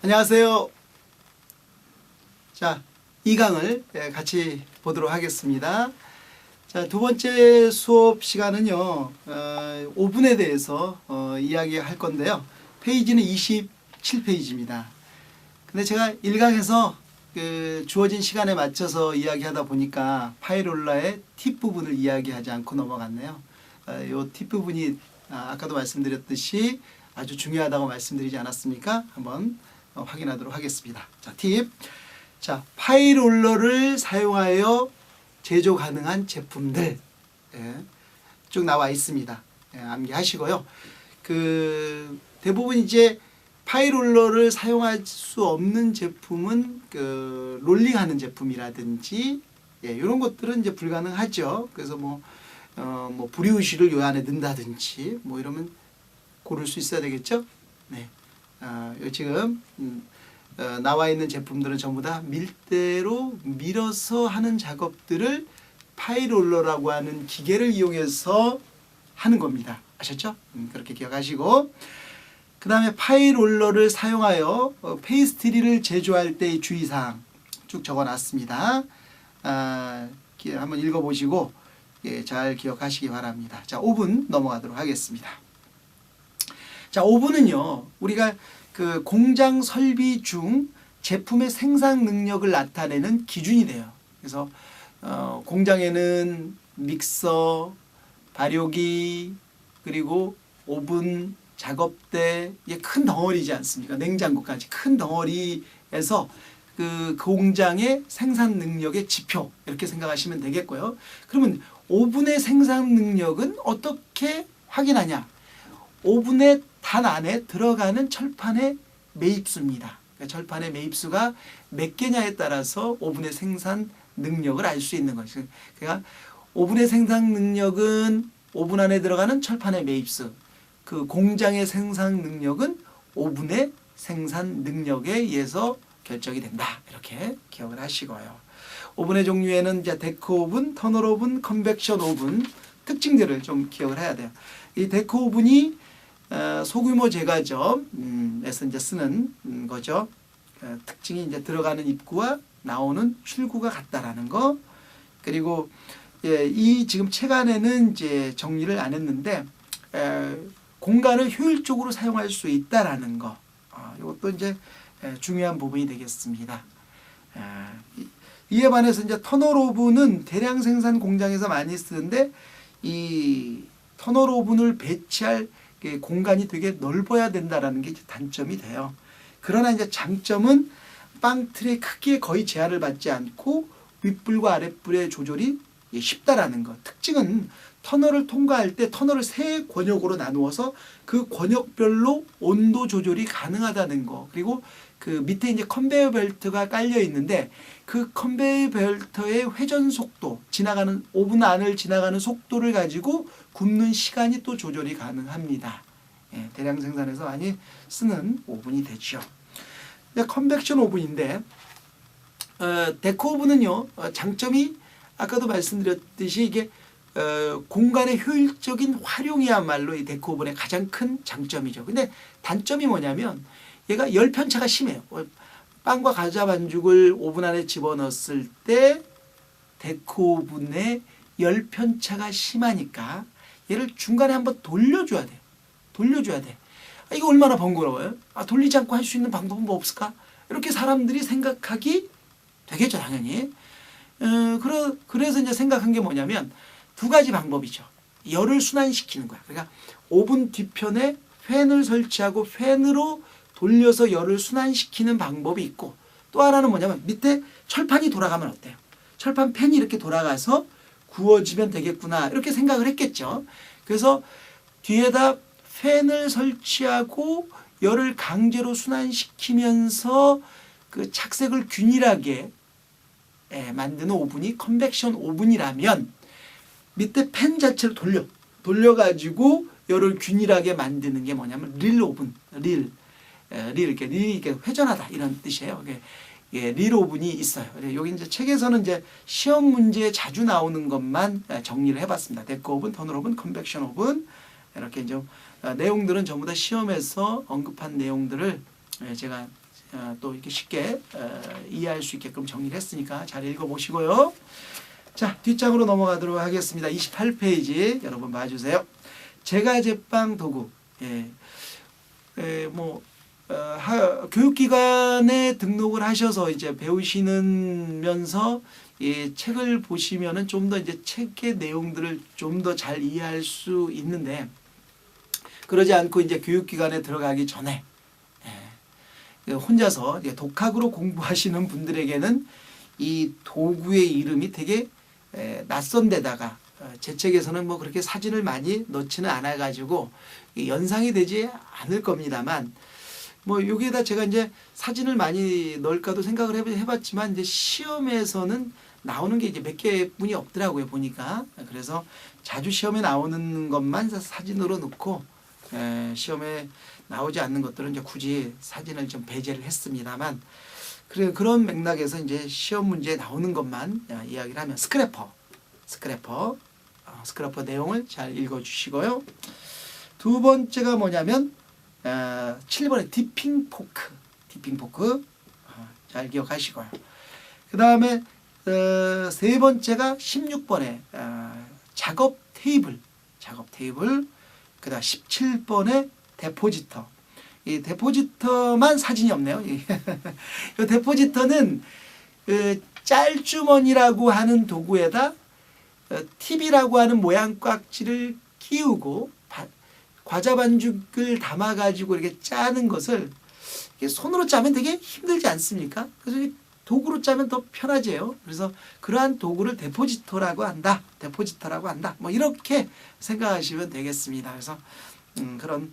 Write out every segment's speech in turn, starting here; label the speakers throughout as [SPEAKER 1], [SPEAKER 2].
[SPEAKER 1] 안녕하세요. 자, 2강을 같이 보도록 하겠습니다. 자, 두 번째 수업 시간은요, 오븐에 대해서 이야기할 건데요. 페이지는 27페이지입니다. 근데 제가 1강에서 주어진 시간에 맞춰서 이야기하다 보니까 파이롤라의 팁 부분을 이야기하지 않고 넘어갔네요. 이 팁 부분이 아까도 말씀드렸듯이 아주 중요하다고 말씀드리지 않았습니까? 한번 확인하도록 하겠습니다. 자, 팁. 자, 파이롤러를 사용하여 제조 가능한 제품들 쭉 나와 있습니다. 암기하시고요. 대부분 이제 파이롤러를 사용할 수 없는 제품은 롤링하는 제품이라든지 이런 것들은 이제 불가능하죠. 그래서 뭐 브리우시를 요 안에 넣는다든지 뭐 이러면 고를 수 있어야 되겠죠. 네. 지금 나와 있는 제품들은 전부 다 밀대로 밀어서 하는 작업들을 파이롤러라고 하는 기계를 이용해서 하는 겁니다. 아셨죠? 그렇게 기억하시고, 그 다음에 파이롤러를 사용하여 페이스트리를 제조할 때의 주의사항 쭉 적어놨습니다. 한번 읽어보시고 잘 기억하시기 바랍니다. 자, 5분 넘어가도록 하겠습니다. 자, 오븐은요, 우리가 공장 설비 중 제품의 생산 능력을 나타내는 기준이 돼요. 그래서 공장에는 믹서, 발효기, 그리고 오븐, 작업대, 이게 큰 덩어리지 않습니까? 냉장고까지 큰 덩어리에서 그 공장의 생산 능력의 지표, 이렇게 생각하시면 되겠고요. 그러면 오븐의 생산 능력은 어떻게 확인하냐? 오븐의 단 안에 들어가는 철판의 매입수입니다. 그러니까 철판의 매입수가 몇 개냐에 따라서 오븐의 생산 능력을 알 수 있는 것이죠. 그러니까 오븐의 생산 능력은 오븐 안에 들어가는 철판의 매입수, 그 공장의 생산 능력은 오븐의 생산 능력에 의해서 결정이 된다. 이렇게 기억을 하시고요. 오븐의 종류에는 이제 데크 오븐, 터널 오븐, 컨벡션 오븐 특징들을 좀 기억을 해야 돼요. 이 데크 오븐이 소규모 제과점에서 이제 쓰는 거죠. 특징이 이제 들어가는 입구와 나오는 출구가 같다라는 거. 그리고 이 지금 책 안에는 이제 정리를 안 했는데 공간을 효율적으로 사용할 수 있다라는 거. 이것도 이제 중요한 부분이 되겠습니다. 이에 반해서 이제 터널 오븐은 대량 생산 공장에서 많이 쓰는데 이 터널 오븐을 배치할 공간이 되게 넓어야 된다라는 게 단점이 돼요. 그러나 이제 장점은 빵 틀의 크기에 거의 제한을 받지 않고 윗불과 아랫불의 조절이 쉽다라는 것. 특징은 터널을 통과할 때 터널을 세 권역으로 나누어서 그 권역별로 온도 조절이 가능하다는 거. 그리고 그 밑에 이제 컨베이어 벨트가 깔려 있는데 그 컨베이어 벨트의 회전 속도, 지나가는 오븐 안을 지나가는 속도를 가지고 굽는 시간이 또 조절이 가능합니다. 대량 생산에서 많이 쓰는 오븐이 되죠. 컨벡션 오븐인데 데크 오븐은요, 장점이 아까도 말씀드렸듯이 이게 공간의 효율적인 활용이야말로 이 데크 오븐의 가장 큰 장점이죠. 근데 단점이 뭐냐면 얘가 열편차가 심해요. 빵과 과자 반죽을 오븐 안에 집어넣었을 때 데크 오븐의 열편차가 심하니까 얘를 중간에 한번 돌려줘야 돼요. 돌려줘야 돼. 이거 얼마나 번거로워요? 돌리지 않고 할 수 있는 방법은 뭐 없을까? 이렇게 사람들이 생각하기 되겠죠, 당연히. 그래서 이제 생각한 게 뭐냐면 두 가지 방법이죠. 열을 순환시키는 거야. 그러니까 오븐 뒤편에 팬을 설치하고 팬으로 돌려서 열을 순환시키는 방법이 있고, 또 하나는 뭐냐면 밑에 철판이 돌아가면 어때요? 철판 팬이 이렇게 돌아가서 구워지면 되겠구나, 이렇게 생각을 했겠죠. 그래서 뒤에다 팬을 설치하고 열을 강제로 순환시키면서 그 착색을 균일하게 만드는 오븐이 컨벡션 오븐이라면 밑에 팬 자체를 돌려가지고 열을 균일하게 만드는 게 뭐냐면 릴 오븐, 릴이 이렇게 회전하다 이런 뜻이에요. 릴 오븐이 있어요. 여기 이제 책에서는 이제 시험 문제에 자주 나오는 것만 정리를 해봤습니다. 데크 오븐, 터널 오븐, 컨벡션 오븐, 이렇게 좀 내용들은 전부 다 시험에서 언급한 내용들을 제가 또 이렇게 쉽게 이해할 수 있게끔 정리를 했으니까 잘 읽어보시고요. 자, 뒷장으로 넘어가도록 하겠습니다. 28페이지 여러분 봐주세요. 제과제빵 도구. 교육기관에 등록을 하셔서 이제 배우시면서 이 책을 보시면은 좀 더 이제 책의 내용들을 좀 더 잘 이해할 수 있는데, 그러지 않고 이제 교육기관에 들어가기 전에 혼자서 독학으로 공부하시는 분들에게는 이 도구의 이름이 되게 낯선 데다가 제 책에서는 뭐 그렇게 사진을 많이 넣지는 않아 가지고 연상이 되지 않을 겁니다만, 뭐 여기에다 제가 이제 사진을 많이 넣을까도 생각을 해봤지만 이제 시험에서는 나오는 게 이제 몇 개뿐이 없더라고요, 보니까. 그래서 자주 시험에 나오는 것만 사진으로 넣고 시험에 나오지 않는 것들은 이제 굳이 사진을 좀 배제를 했습니다만, 그런 맥락에서 이제 시험 문제에 나오는 것만 이야기를 하면 스크래퍼 내용을 잘 읽어주시고요. 두 번째가 뭐냐면 7번에 디핑 포크 잘 기억하시고요. 그 다음에 세 번째가 16번에 작업 테이블, 그 다음 17번에 데포지터. 이 데포지터만 사진이 없네요. 이 데포지터는 짤주머니라고 하는 도구에다 팁이라고 하는 모양 꽉지를 끼우고 과자 반죽을 담아가지고 이렇게 짜는 것을 손으로 짜면 되게 힘들지 않습니까? 그래서 도구로 짜면 더 편하지요. 그래서 그러한 도구를 데포지터라고 한다. 뭐 이렇게 생각하시면 되겠습니다. 그래서 그런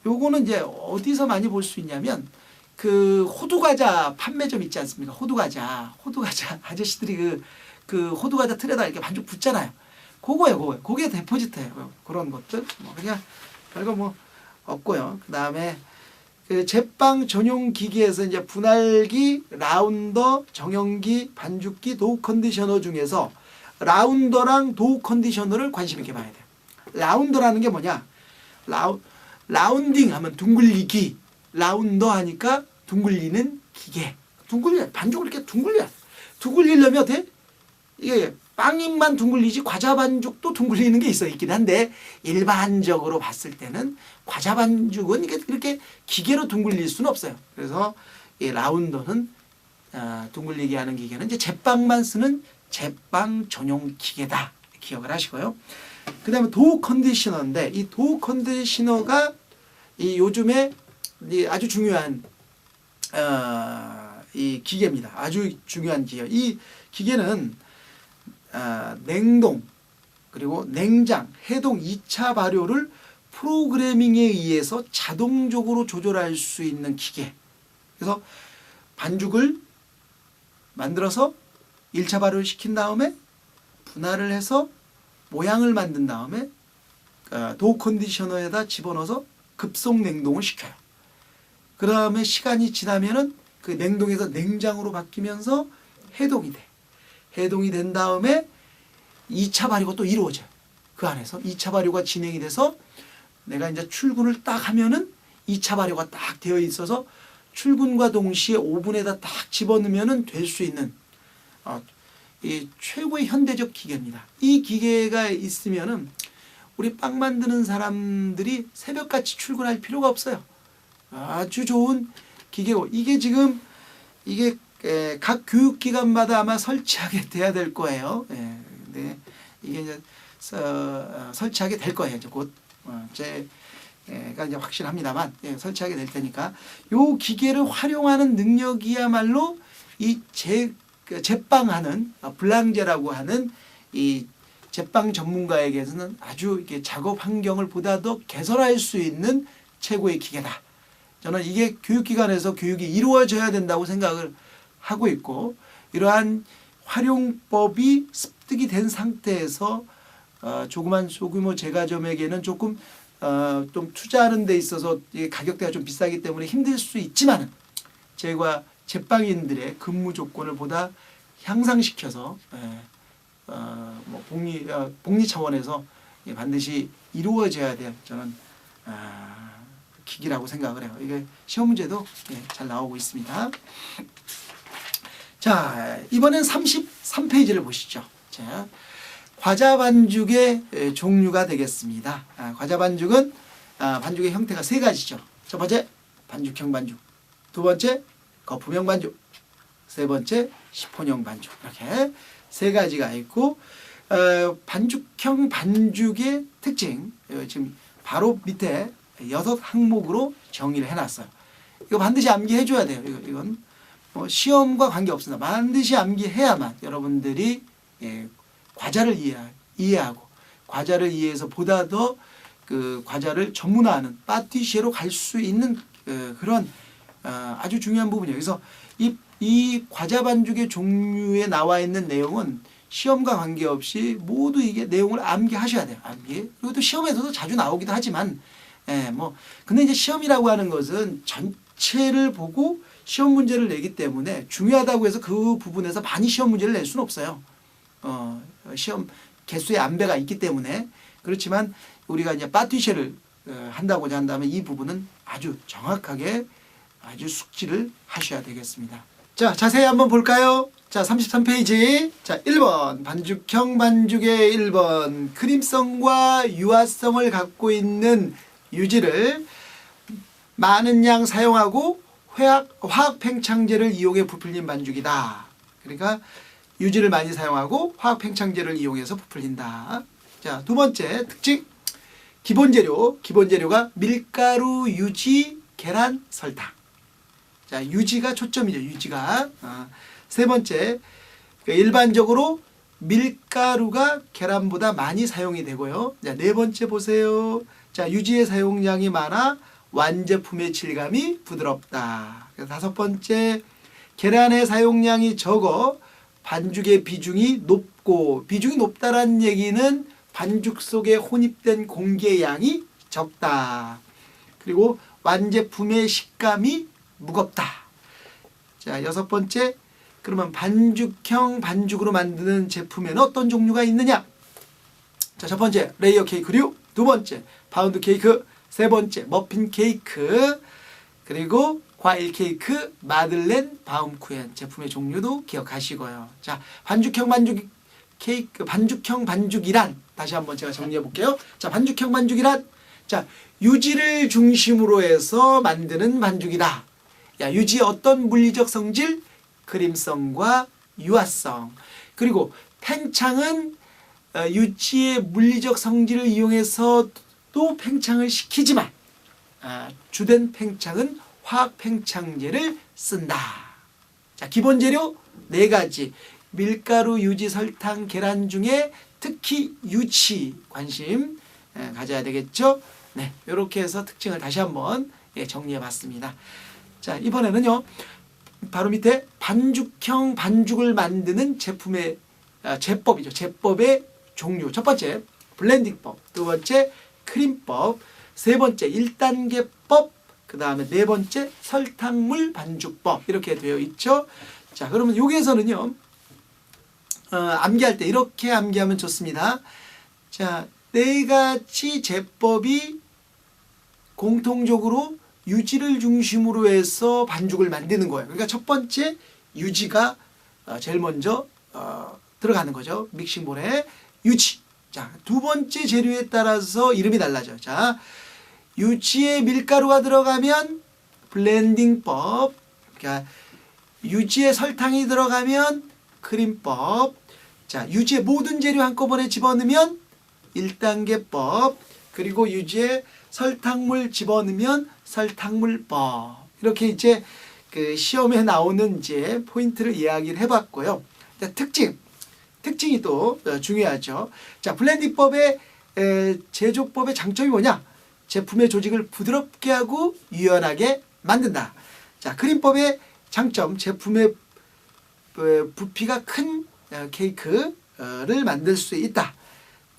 [SPEAKER 1] 요거는 이제 어디서 많이 볼 수 있냐면 그 호두과자 판매점 있지 않습니까? 호두과자 아저씨들이 그 호두과자 틀에다 이렇게 반죽 붓잖아요. 그거예요. 그게 데포지터예요. 그런 것들 뭐 그냥 별거 뭐 없고요. 그 다음에 그 제빵 전용 기기에서 이제 분할기, 라운더, 정형기, 반죽기, 도우 컨디셔너 중에서 라운더랑 도우 컨디셔너를 관심 있게 봐야 돼요. 라운더라는 게 뭐냐? 라운딩 하면 둥글리기, 라운더 하니까 둥글리는 기계. 반죽을 이렇게 둥글리려면 어때? 이게 빵잎만 둥글리지 과자 반죽도 둥글리는 게 있긴 한데, 일반적으로 봤을 때는 과자 반죽은 이렇게 기계로 둥글릴 수는 없어요. 그래서 이 라운더는 둥글리게 하는 기계는 이제 제빵만 쓰는 제빵 전용 기계다. 기억을 하시고요. 그 다음에 도우 컨디셔너인데, 이 도우 컨디셔너가 이 요즘에 아주 중요한 이 기계입니다. 아주 중요한 기계. 이 기계는 냉동 그리고 냉장, 해동 2차 발효를 프로그래밍에 의해서 자동적으로 조절할 수 있는 기계. 그래서 반죽을 만들어서 1차 발효를 시킨 다음에 분할을 해서 모양을 만든 다음에 도우 컨디셔너에다 집어넣어서 급속 냉동을 시켜요. 그 다음에 시간이 지나면은 그 냉동에서 냉장으로 바뀌면서 해동이 돼. 해동이 된 다음에 2차 발효가 또 이루어져요. 그 안에서 2차 발효가 진행이 돼서 내가 이제 출근을 딱 하면은 2차 발효가 딱 되어 있어서 출근과 동시에 오븐에다 딱 집어넣으면은 될 수 있는 이 최고의 현대적 기계입니다. 이 기계가 있으면은 우리 빵 만드는 사람들이 새벽같이 출근할 필요가 없어요. 아주 좋은 기계고, 이게 지금 각 교육기관마다 아마 설치하게 돼야 될 거예요. 근데 이게 이제 설치하게 될 거예요. 이제 곧 제가 이제 확실합니다만 설치하게 될 테니까, 요 기계를 활용하는 능력이야말로 이 제빵하는 블랑제라고 하는 이 제빵 전문가에게서는 아주 이렇게 작업 환경을 보다 더 개선할 수 있는 최고의 기계다. 저는 이게 교육기관에서 교육이 이루어져야 된다고 생각을 하고 있고, 이러한 활용법이 습득이 된 상태에서 조그만 소규모 제과점에게는 조금 좀 투자하는 데 있어서 이게 가격대가 좀 비싸기 때문에 힘들 수 있지만, 제빵인들의 근무 조건을 보다 향상시켜서 뭐 복리 차원에서 반드시 이루어져야 될 저는 기기라고 생각을 해요. 이게 시험 문제도 잘 나오고 있습니다. 자, 이번엔 33페이지를 보시죠. 자, 과자 반죽의 종류가 되겠습니다. 과자 반죽은 반죽의 형태가 세 가지죠. 첫 번째 반죽형 반죽, 두 번째 거품형 반죽, 세 번째 시폰형 반죽, 이렇게 세 가지가 있고 반죽형 반죽의 특징 지금 바로 밑에 6항목으로 정의를 해놨어요. 이거 반드시 암기해 줘야 돼요. 이건 뭐 시험과 관계없습니다. 반드시 암기해야만 여러분들이 과자를 이해하고 과자를 이해해서 보다 더 그 과자를 전문화하는 파티시에로 갈 수 있는 그런 아주 중요한 부분이에요. 그래서 이 과자 반죽의 종류에 나와 있는 내용은 시험과 관계없이 모두 이게 내용을 암기하셔야 돼요. 암기. 그리고 또 시험에서도 자주 나오기도 하지만 근데 이제 시험이라고 하는 것은 전체를 보고 시험 문제를 내기 때문에 중요하다고 해서 그 부분에서 많이 시험 문제를 낼 수는 없어요. 시험 개수의 안배가 있기 때문에. 그렇지만 우리가 이제 파티쉐를 한다고자 한다면 이 부분은 아주 정확하게 아주 숙지를 하셔야 되겠습니다. 자, 자세히 한번 볼까요? 자, 33페이지. 자, 1번 반죽형 반죽의 1번 크림성과 유화성을 갖고 있는 유지를 많은 양 사용하고 화학 팽창제를 이용해 부풀린 반죽이다. 그러니까 유지를 많이 사용하고 화학 팽창제를 이용해서 부풀린다. 자, 두 번째 특징. 기본 재료가 밀가루, 유지, 계란, 설탕. 자, 유지가 초점이죠. 유지가. 세 번째, 일반적으로 밀가루가 계란보다 많이 사용이 되고요. 자, 네 번째 보세요. 자, 유지의 사용량이 많아 완제품의 질감이 부드럽다. 다섯 번째, 계란의 사용량이 적어 반죽의 비중이 높고, 비중이 높다라는 얘기는 반죽 속에 혼입된 공기의 양이 적다. 그리고 완제품의 식감이 무겁다. 자, 여섯 번째, 그러면 반죽형 반죽으로 만드는 제품에는 어떤 종류가 있느냐? 자, 첫 번째 레이어 케이크류, 두 번째 파운드 케이크, 세 번째 머핀 케이크, 그리고 과일 케이크, 마들렌, 바움쿠헨 제품의 종류도 기억하시고요. 자, 반죽형 반죽이란 다시 한번 제가 정리해 볼게요. 자, 반죽형 반죽이란 자, 유지를 중심으로 해서 만드는 반죽이다. 야, 유지의 어떤 물리적 성질? 크림성과 유화성. 그리고 팽창은 유지의 물리적 성질을 이용해서 또 팽창을 시키지만 주된 팽창은 화학 팽창제를 쓴다. 자, 기본 재료 네 가지. 밀가루, 유지, 설탕, 계란 중에 특히 유치 관심 가져야 되겠죠. 네, 이렇게 해서 특징을 다시 한번 정리해 봤습니다. 자, 이번에는요. 바로 밑에 반죽형 반죽을 만드는 제품의 제법이죠. 제법의 종류. 첫 번째 블렌딩법, 두 번째 크림법, 세 번째 1단계법, 그 다음에 네 번째 설탕물 반죽법 이렇게 되어 있죠. 자, 그러면 여기에서는요. 암기할 때 이렇게 암기하면 좋습니다. 자, 네 가지 제법이 공통적으로 유지를 중심으로 해서 반죽을 만드는 거예요. 그러니까 첫 번째 유지가 제일 먼저 들어가는 거죠. 믹싱볼에 유지. 자, 두 번째 재료에 따라서 이름이 달라져요. 자, 유지에 밀가루가 들어가면 블렌딩법. 그러니까 유지에 설탕이 들어가면 크림법. 자, 유지에 모든 재료 한꺼번에 집어넣으면 1단계법. 그리고 유지에 설탕물 집어넣으면 설탕물법. 이렇게 이제 그 시험에 나오는 이제 포인트를 이야기를 해봤고요. 특징이 또 중요하죠. 자, 블렌딩법의 제조법의 장점이 뭐냐? 제품의 조직을 부드럽게 하고 유연하게 만든다. 자, 크림법의 장점, 제품의 부피가 큰 케이크를 만들 수 있다.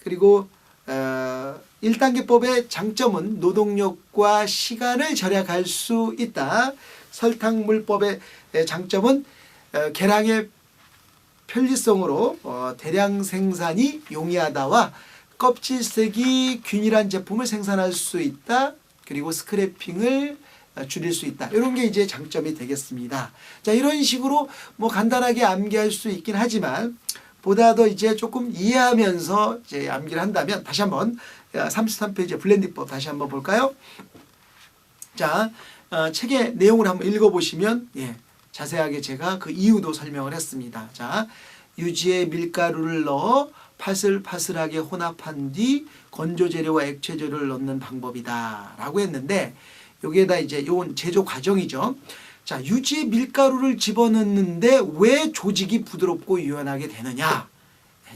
[SPEAKER 1] 그리고 1단계법의 장점은 노동력과 시간을 절약할 수 있다. 설탕물법의 장점은 계량의 편리성으로 대량 생산이 용이하다와 껍질색이 균일한 제품을 생산할 수 있다. 그리고 스크래핑을 줄일 수 있다. 이런 게 이제 장점이 되겠습니다. 자, 이런 식으로 뭐 간단하게 암기할 수 있긴 하지만 보다 더 이제 조금 이해하면서 이제 암기를 한다면 다시 한번 33페이지 블렌딩법 다시 한번 볼까요? 자, 책의 내용을 한번 읽어보시면 자세하게 제가 그 이유도 설명을 했습니다. 자, 유지에 밀가루를 넣어 파슬파슬하게 혼합한 뒤 건조 재료와 액체 재료를 넣는 방법이다 라고 했는데 여기에다 이제 요건 제조 과정이죠. 자, 유지에 밀가루를 집어넣는데 왜 조직이 부드럽고 유연하게 되느냐?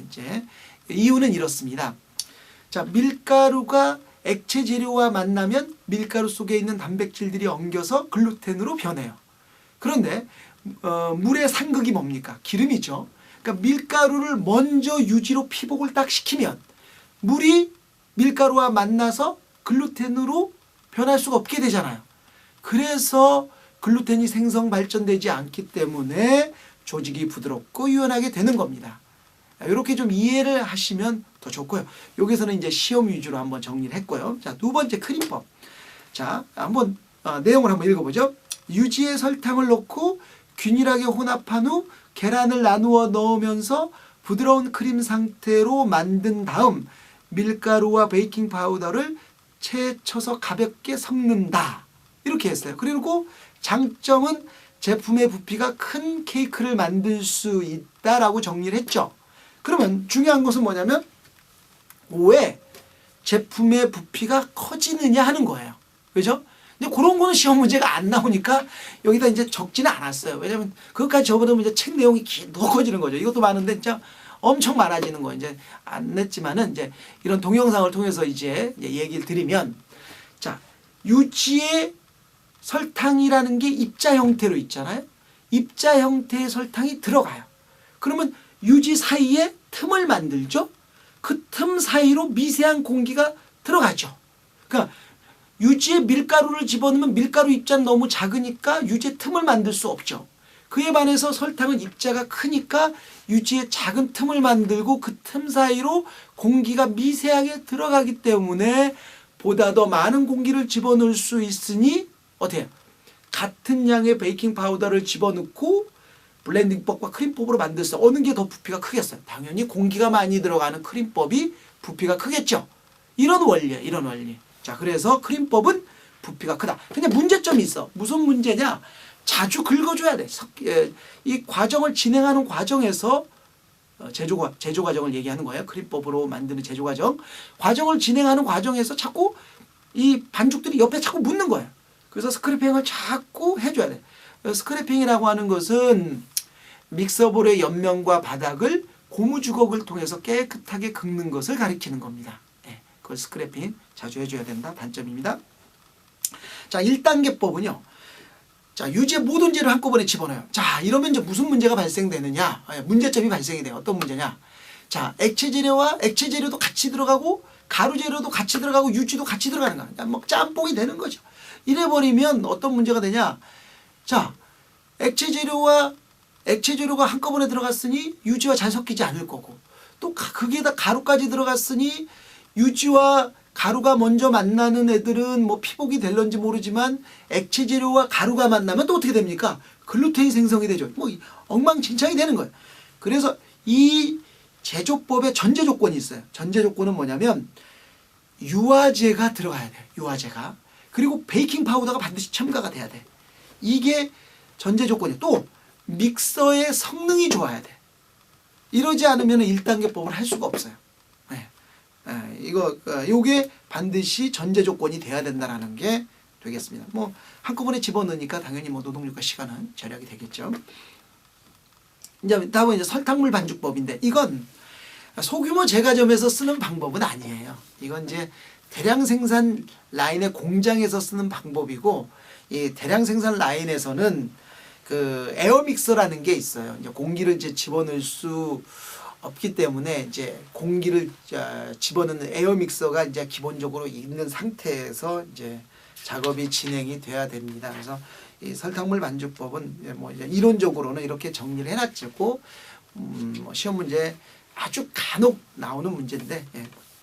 [SPEAKER 1] 이제 이유는 이렇습니다. 자, 밀가루가 액체 재료와 만나면 밀가루 속에 있는 단백질들이 엉겨서 글루텐으로 변해요. 그런데 물의 상극이 뭡니까? 기름이죠. 그러니까 밀가루를 먼저 유지로 피복을 딱 시키면 물이 밀가루와 만나서 글루텐으로 변할 수가 없게 되잖아요. 그래서 글루텐이 생성 발전되지 않기 때문에 조직이 부드럽고 유연하게 되는 겁니다. 이렇게 좀 이해를 하시면 더 좋고요. 여기서는 이제 시험 위주로 한번 정리를 했고요. 자, 두 번째 크림법. 자, 한번 내용을 한번 읽어보죠. 유지에 설탕을 넣고 균일하게 혼합한 후 계란을 나누어 넣으면서 부드러운 크림 상태로 만든 다음 밀가루와 베이킹 파우더를 체에 쳐서 가볍게 섞는다. 이렇게 했어요. 그리고 장점은 제품의 부피가 큰 케이크를 만들 수 있다라고 정리를 했죠. 그러면 중요한 것은 뭐냐면 왜 제품의 부피가 커지느냐 하는 거예요. 그죠? 근데 그런 거는 시험 문제가 안 나오니까 여기다 이제 적지는 않았어요. 왜냐면 그것까지 적어두면 이제 책 내용이 더 커지는 거죠. 이것도 많은데 진짜 엄청 많아지는 거 이제 안 냈지만은 이제 이런 동영상을 통해서 이제 얘기를 드리면 자, 유지의 설탕이라는 게 입자 형태로 있잖아요. 입자 형태의 설탕이 들어가요. 그러면 유지 사이에 틈을 만들죠. 그 틈 사이로 미세한 공기가 들어가죠. 그러니까 유지에 밀가루를 집어넣으면 밀가루 입자는 너무 작으니까 유지에 틈을 만들 수 없죠. 그에 반해서 설탕은 입자가 크니까 유지에 작은 틈을 만들고 그 틈 사이로 공기가 미세하게 들어가기 때문에 보다 더 많은 공기를 집어넣을 수 있으니 어때요? 같은 양의 베이킹 파우더를 집어넣고 블렌딩법과 크림법으로 만들 때 어느 게 더 부피가 크겠어요? 당연히 공기가 많이 들어가는 크림법이 부피가 크겠죠. 이런 원리예요. 이런 원리. 자, 그래서 크림법은 부피가 크다. 근데 문제점이 있어. 무슨 문제냐? 자주 긁어줘야 돼. 이 과정을 진행하는 과정에서 제조 과정을 얘기하는 거예요. 크림법으로 만드는 제조 과정. 과정을 진행하는 과정에서 자꾸 이 반죽들이 옆에 자꾸 묻는 거예요. 그래서 스크래핑을 자꾸 해줘야 돼. 스크래핑이라고 하는 것은 믹서볼의 옆면과 바닥을 고무주걱을 통해서 깨끗하게 긁는 것을 가리키는 겁니다. 그걸 스크래핑 자주 해줘야 된다. 단점입니다. 자, 1단계법은요. 자, 유지의 모든 재료를 한꺼번에 집어넣어요. 자, 이러면 이제 무슨 문제가 발생되느냐? 문제점이 발생이 돼요. 어떤 문제냐? 자, 액체 재료도 같이 들어가고 가루 재료도 같이 들어가고 유지도 같이 들어가는 거야. 그러니까 뭐 짬뽕이 되는 거죠. 이래버리면 어떤 문제가 되냐? 자, 액체 재료가 한꺼번에 들어갔으니 유지와 잘 섞이지 않을 거고 또 거기에다 가루까지 들어갔으니 유지와 가루가 먼저 만나는 애들은 뭐 피복이 될런지 모르지만 액체 재료와 가루가 만나면 또 어떻게 됩니까? 글루텐이 생성이 되죠. 뭐 엉망진창이 되는 거예요. 그래서 이 제조법에 전제 조건이 있어요. 전제 조건은 뭐냐면 유화제가 들어가야 돼요. 유화제가. 그리고 베이킹 파우더가 반드시 첨가가 돼야 돼. 이게 전제 조건이에요. 또 믹서의 성능이 좋아야 돼. 이러지 않으면 1단계법을 할 수가 없어요. 요게 반드시 전제 조건이 돼야 된다라는 게 되겠습니다. 뭐 한꺼번에 집어넣으니까 당연히 뭐 노동력과 시간은 절약이 되겠죠. 이제 다음은 이제 설탕물 반죽법인데 이건 소규모 제과점에서 쓰는 방법은 아니에요. 이건 이제 대량 생산 라인의 공장에서 쓰는 방법이고 이 대량 생산 라인에서는 그 에어 믹서라는 게 있어요. 이제 공기를 이제 집어넣을 수 없기 때문에 이제 공기를 집어넣는 에어 믹서가 이제 기본적으로 있는 상태에서 이제 작업이 진행이 돼야 됩니다. 그래서 이 설탕물 반죽법은 뭐 이제 이론적으로는 이렇게 정리를 해놨고 뭐 시험 문제 아주 간혹 나오는 문제인데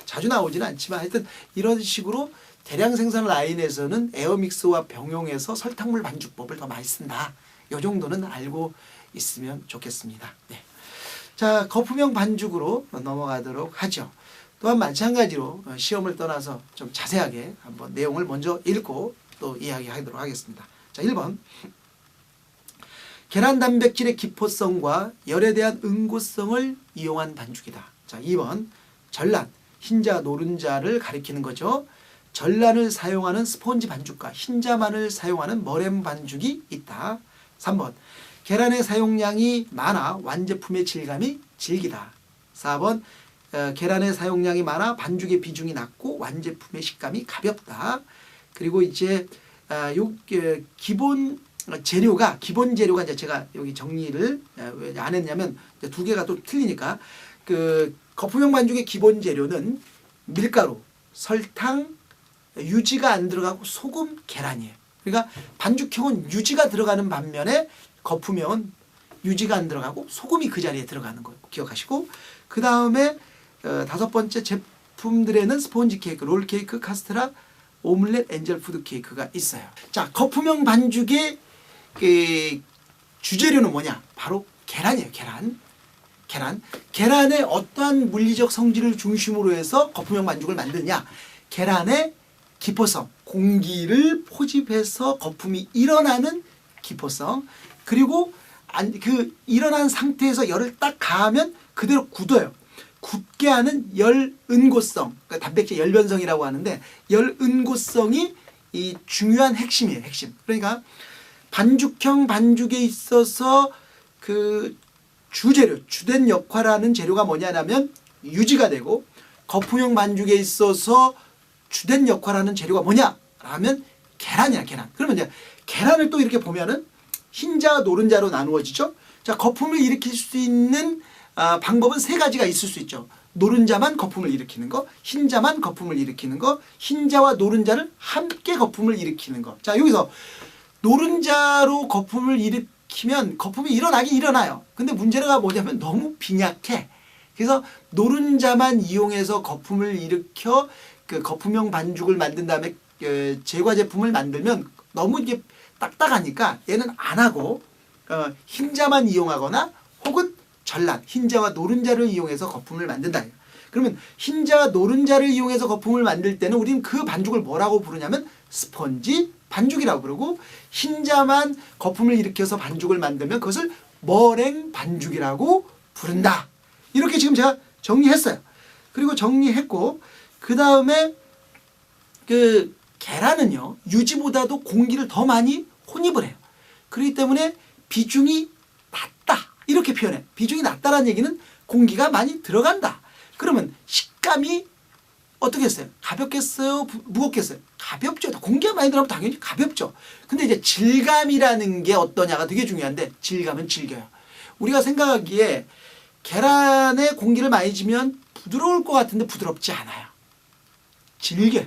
[SPEAKER 1] 자주 나오지는 않지만 하여튼 이런 식으로 대량 생산 라인에서는 에어믹스와 병용해서 설탕물 반죽법을 더 많이 쓴다. 이 정도는 알고 있으면 좋겠습니다. 네. 자, 거품형 반죽으로 넘어가도록 하죠. 또한 마찬가지로 시험을 떠나서 좀 자세하게 한번 내용을 먼저 읽고 또 이야기하도록 하겠습니다. 자, 1번. 계란 단백질의 기포성과 열에 대한 응고성을 이용한 반죽이다. 자, 2번. 전란, 흰자, 노른자를 가리키는 거죠. 전란을 사용하는 스폰지 반죽과 흰자만을 사용하는 머랭 반죽이 있다. 3번. 계란의 사용량이 많아 완제품의 질감이 질기다. 4번. 계란의 사용량이 많아 반죽의 비중이 낮고 완제품의 식감이 가볍다. 그리고 이제 기본 재료가 이제 제가 여기 정리를 왜 안 했냐면 두 개가 또 틀리니까 그 거품형 반죽의 기본 재료는 밀가루, 설탕, 유지가 안 들어가고 소금, 계란이에요. 그러니까 반죽형은 유지가 들어가는 반면에 거품형은 유지가 안 들어가고 소금이 그 자리에 들어가는 거 기억하시고, 그 다음에 5번째 제품들에는 스폰지 케이크, 롤 케이크, 카스테라, 오믈렛, 엔젤 푸드 케이크가 있어요. 자, 거품형 반죽의 그 주재료는 뭐냐? 바로 계란이에요. 계란의 어떠한 물리적 성질을 중심으로 해서 거품형 반죽을 만드냐? 계란의 기포성, 공기를 포집해서 거품이 일어나는 기포성, 그리고 그 일어난 상태에서 열을 딱 가하면 그대로 굳어요. 굳게 하는 열응고성, 그러니까 단백질 열변성이라고 하는데 열응고성이 이 중요한 핵심이에요. 핵심. 그러니까 반죽형 반죽에 있어서 그 주재료, 주된 역할하는 재료가 뭐냐면 유지가 되고, 거품형 반죽에 있어서 주된 역할하는 재료가 뭐냐? 라면 계란이야, 계란. 그러면 이제 계란을 또 이렇게 보면은 흰자, 노른자로 나누어지죠. 자, 거품을 일으킬 수 있는 방법은 3가지가 있을 수 있죠. 노른자만 거품을 일으키는 거, 흰자만 거품을 일으키는 거, 흰자와 노른자를 함께 거품을 일으키는 거. 자, 여기서 노른자로 거품을 일으키면 거품이 일어나긴 일어나요. 근데 문제가 뭐냐면 너무 빈약해. 그래서 노른자만 이용해서 거품을 일으켜 그 거품형 반죽을 만든 다음에 제과 제품을 만들면 너무 이게 딱딱하니까 얘는 안 하고 흰자만 이용하거나 혹은 전란, 흰자와 노른자를 이용해서 거품을 만든다. 그러면 흰자와 노른자를 이용해서 거품을 만들 때는 우리는 그 반죽을 뭐라고 부르냐면 스펀지 반죽이라고 그러고, 흰자만 거품을 일으켜서 반죽을 만들면 그것을 머랭 반죽이라고 부른다. 이렇게 지금 제가 정리했어요. 그리고 정리했고, 그 다음에 그 계란은요, 유지보다도 공기를 더 많이 혼입을 해요. 그렇기 때문에 비중이 낮다. 이렇게 표현해. 비중이 낮다라는 얘기는 공기가 많이 들어간다. 그러면 식감이 어떻겠어요? 가볍겠어요? 무겁겠어요? 가볍죠. 공기가 많이 들어가면 당연히 가볍죠. 근데 이제 질감이라는 게 어떠냐가 되게 중요한데, 질감은 질겨요. 우리가 생각하기에 계란에 공기를 많이 주면 부드러울 것 같은데 부드럽지 않아요. 질겨요.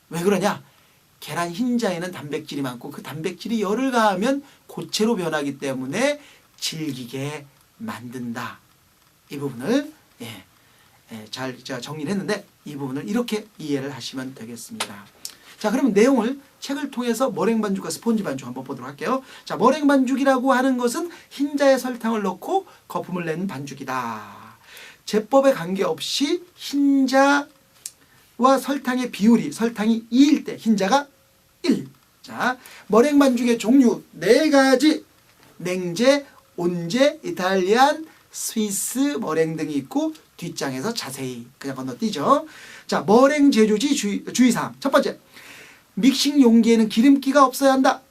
[SPEAKER 1] 왜 그러냐? 계란 흰자에는 단백질이 많고 그 단백질이 열을 가하면 고체로 변하기 때문에 질기게 만든다. 이 부분을 잘 제가 정리를 했는데 이 부분을 이렇게 이해를 하시면 되겠습니다. 자, 그러면 내용을 책을 통해서 머랭 반죽과 스폰지 반죽 한번 보도록 할게요. 자, 머랭 반죽이라고 하는 것은 흰자에 설탕을 넣고 거품을 내는 반죽이다. 제법에 관계없이 흰자와 설탕의 비율이 설탕이 2일 때 흰자가 1. 자, 머랭 반죽의 종류 4가지. 냉제, 온제, 이탈리안, 스위스 머랭 등이 있고 뒷장에서 자세히 그냥 건너뛰죠. 자, 머랭 제조지 주의사항. 첫 번째, 믹싱 용기에는 기름기가 없어야 한다.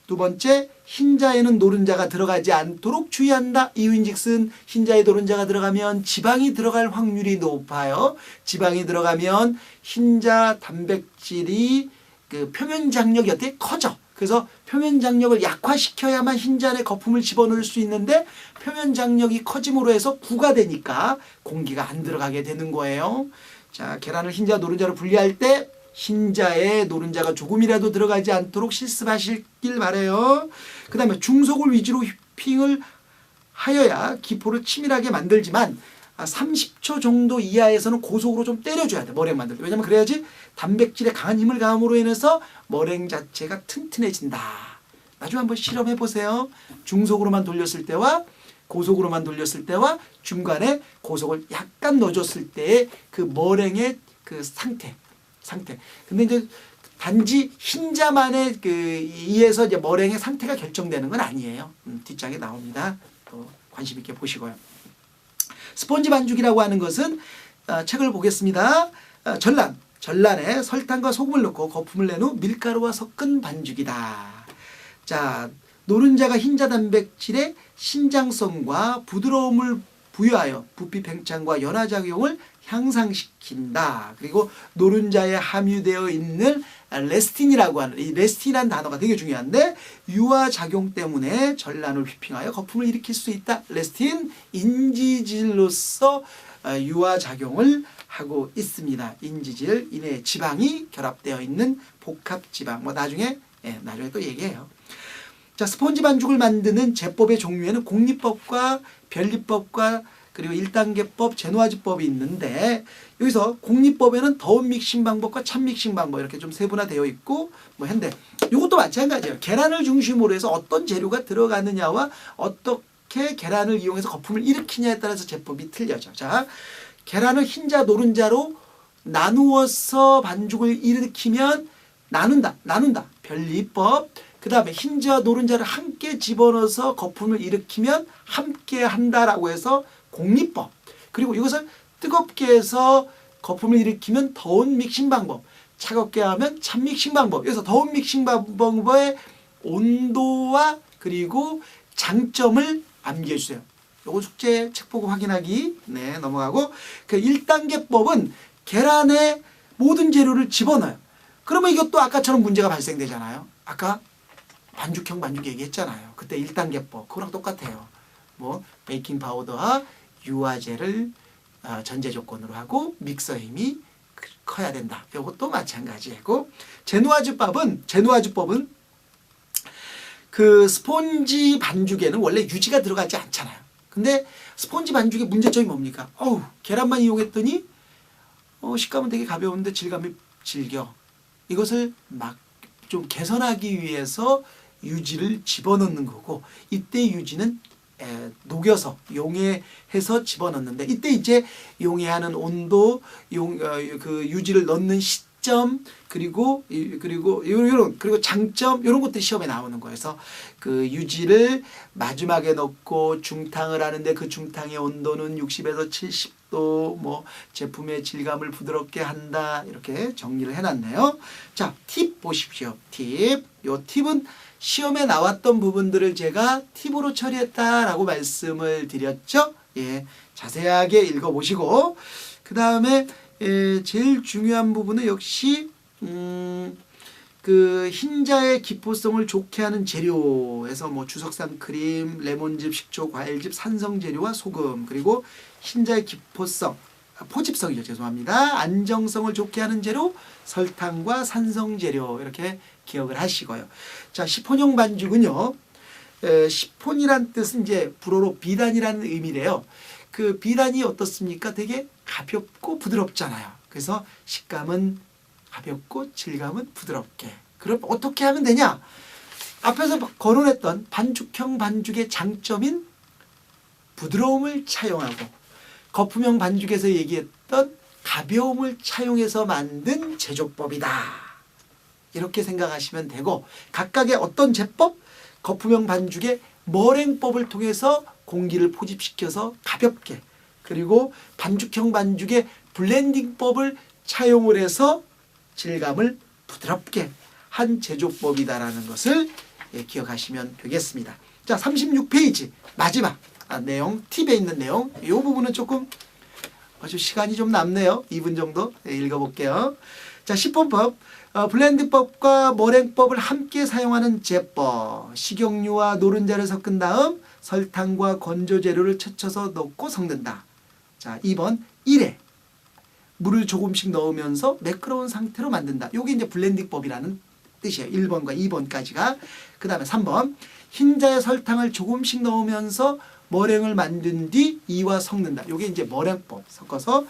[SPEAKER 1] 두 번째, 흰자에는 노른자가 들어가지 않도록 주의한다. 이유인즉슨 흰자에 노른자가 들어가면 지방이 들어갈 확률이 높아요. 지방이 들어가면 흰자 단백질이 그 표면 장력이 어떻게 커져. 그래서 표면 장력을 약화시켜야만 흰자 안에 거품을 집어넣을 수 있는데 표면 장력이 커짐으로 해서 구가 되니까 공기가 안 들어가게 되는 거예요. 자, 계란을 흰자, 노른자로 분리할 때 흰자에 노른자가 조금이라도 들어가지 않도록 실습하시길 바라요. 그 다음에 중속을 위주로 휘핑을 하여야 기포를 치밀하게 만들지만 30초 정도 이하에서는 고속으로 좀 때려줘야 돼. 머랭 만들 때. 왜냐면 그래야지 단백질에 강한 힘을 가함으로 인해서 머랭 자체가 튼튼해진다. 나중에 한번 실험해 보세요. 중속으로만 돌렸을 때와 고속으로만 돌렸을 때와 중간에 고속을 약간 넣어줬을 때의 그 머랭의 그 상태. 근데 이제 단지 흰자만에 의해서 이제 머랭의 상태가 결정되는 건 아니에요. 뒷장에 나옵니다. 또 관심 있게 보시고요. 스폰지 반죽이라고 하는 것은 책을 보겠습니다. 전란에 설탕과 소금을 넣고 거품을 낸 후 밀가루와 섞은 반죽이다. 자, 노른자가 흰자 단백질의 신장성과 부드러움을 부여하여 부피 팽창과 연화 작용을 향상시킨다. 그리고 노른자에 함유되어 있는 레스틴이라고 하는 이 레스틴이라는 단어가 되게 중요한데 유화 작용 때문에 전란을 휘핑하여 거품을 일으킬 수 있다. 레스틴 인지질로서 유화 작용을 하고 있습니다. 인지질 이내 지방이 결합되어 있는 복합 지방. 뭐 나중에 또 얘기해요. 자, 스폰지 반죽을 만드는 제법의 종류에는 공리법과 변리법과 그리고 1단계법, 제노아즈법이 있는데 여기서 공리법에는 더운 믹싱 방법과 찬 믹싱 방법 이렇게 좀 세분화되어 있고 뭐 했는데 이것도 마찬가지예요. 계란을 중심으로 해서 어떤 재료가 들어가느냐와 어떻게 계란을 이용해서 거품을 일으키냐에 따라서 제법이 틀려져. 자, 계란을 흰자, 노른자로 나누어서 반죽을 일으키면 나눈다. 변리법. 그 다음에 흰자와 노른자를 함께 집어넣어서 거품을 일으키면 함께 한다라고 해서 공리법. 그리고 이것을 뜨겁게 해서 거품을 일으키면 더운 믹싱 방법. 차갑게 하면 찬 믹싱 방법. 그래서 더운 믹싱 방법의 온도와 그리고 장점을 암기해주세요. 요거 숙제 책 보고 확인하기. 네, 넘어가고. 그 1단계법은 계란에 모든 재료를 집어넣어요. 그러면 이것도 아까처럼 문제가 발생되잖아요. 아까 반죽형 반죽 얘기했잖아요. 그때 1단계법. 그거랑 똑같아요. 뭐 베이킹 파우더와 유화제를 전제 조건으로 하고 믹서 힘이 커야 된다. 이것도 마찬가지고 제노아즈법은 그 스폰지 반죽에는 원래 유지가 들어가지 않잖아요. 근데 스폰지 반죽의 문제점이 뭡니까? 계란만 이용했더니 식감은 되게 가벼운데 질감이 질겨. 이것을 막 좀 개선하기 위해서 유지를 집어넣는 거고 이때 유지는 녹여서 용해해서 집어넣는데 이때 이제 용해하는 온도, 그 유지를 넣는 시점 그리고 장점 이런 것들이 시험에 나오는 거예요. 그래서 그 유지를 마지막에 넣고 중탕을 하는데 그 중탕의 온도는 60에서 70도 뭐 제품의 질감을 부드럽게 한다 이렇게 정리를 해놨네요. 자, 팁 보십시오. 요 팁은 시험에 나왔던 부분들을 제가 팁으로 처리했다라고 말씀을 드렸죠. 예, 자세하게 읽어보시고 그 다음에 제일 중요한 부분은 역시 그 흰자의 기포성을 좋게 하는 재료에서 뭐 주석산 크림, 레몬즙, 식초, 과일즙, 산성 재료와 소금 그리고 흰자의 기포성 포집성이죠. 죄송합니다. 안정성을 좋게 하는 재료 설탕과 산성 재료 이렇게 기억을 하시고요. 자, 시폰형 반죽은요. 시폰이란 뜻은 이제 불어로 비단이라는 의미래요. 그 비단이 어떻습니까? 되게 가볍고 부드럽잖아요. 그래서 식감은 가볍고 질감은 부드럽게. 그럼 어떻게 하면 되냐? 앞에서 거론했던 반죽형 반죽의 장점인 부드러움을 차용하고 거품형 반죽에서 얘기했던 가벼움을 차용해서 만든 제조법이다. 이렇게 생각하시면 되고 각각의 어떤 제법, 거품형 반죽의 머랭법을 통해서 공기를 포집시켜서 가볍게 그리고 반죽형 반죽의 블렌딩법을 차용을 해서 질감을 부드럽게 한 제조법이다라는 것을 기억하시면 되겠습니다. 자, 36페이지 마지막 내용, 팁에 있는 내용 이 부분은 조금 아주 시간이 좀 남네요. 2분 정도 읽어볼게요. 자, 시폰법 블렌드법과 머랭법을 함께 사용하는 제법 식용유와 노른자를 섞은 다음 설탕과 건조 재료를 채쳐서 넣고 섞는다. 자, 2번 1회 물을 조금씩 넣으면서 매끄러운 상태로 만든다. 이게 이제 블렌딩법이라는 뜻이에요. 1번과 2번까지가. 그 다음에 3번 흰자에 설탕을 조금씩 넣으면서 머랭을 만든 뒤 이와 섞는다. 요게 이제 머랭법 섞어서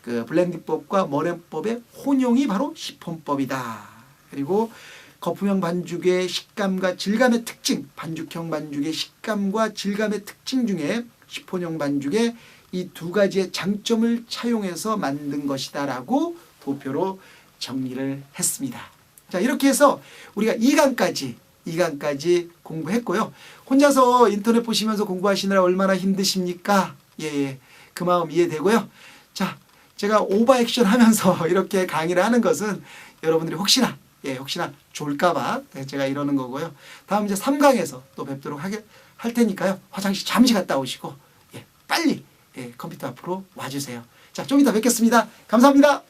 [SPEAKER 1] 그 블렌딩법과 머랭법의 혼용이 바로 시폰법이다. 그리고 거품형 반죽의 식감과 질감의 특징, 반죽형 반죽의 식감과 질감의 특징 중에 시폰형 반죽의 이 두 가지의 장점을 차용해서 만든 것이다라고 도표로 정리를 했습니다. 자, 이렇게 해서 우리가 2강까지 공부했고요. 혼자서 인터넷 보시면서 공부하시느라 얼마나 힘드십니까? 예. 그 마음 이해되고요. 자, 제가 오버액션 하면서 이렇게 강의를 하는 것은 여러분들이 혹시나 좋을까봐 제가 이러는 거고요. 다음 이제 3강에서 또 뵙도록 할 테니까요. 화장실 잠시 갔다 오시고 빨리 컴퓨터 앞으로 와주세요. 자, 좀 이따 뵙겠습니다. 감사합니다.